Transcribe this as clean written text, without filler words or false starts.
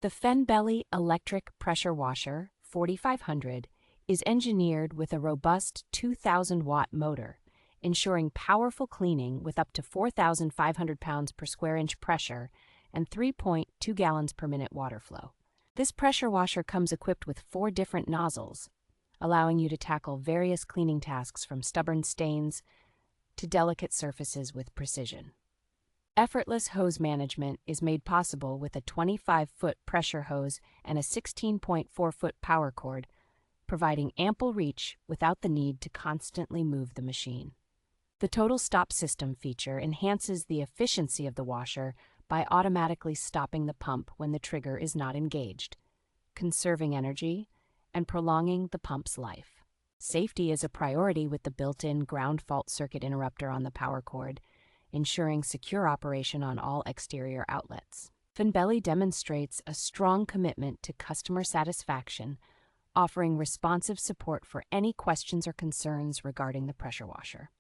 The Fenbeli Electric Pressure Washer 4500 is engineered with a robust 2,000-watt motor, ensuring powerful cleaning with up to 4,500 pounds per square inch pressure and 3.2 gallons per minute water flow. This pressure washer comes equipped with 4 different nozzles, allowing you to tackle various cleaning tasks from stubborn stains to delicate surfaces with precision. Effortless hose management is made possible with a 25-foot pressure hose and a 16.4-foot power cord, providing ample reach without the need to constantly move the machine. The Total Stop System feature enhances the efficiency of the washer by automatically stopping the pump when the trigger is not engaged, conserving energy and prolonging the pump's life. Safety is a priority with the built-in ground fault circuit interrupter on the power cord, ensuring secure operation on all exterior outlets. Fenbeli demonstrates a strong commitment to customer satisfaction, offering responsive support for any questions or concerns regarding the pressure washer.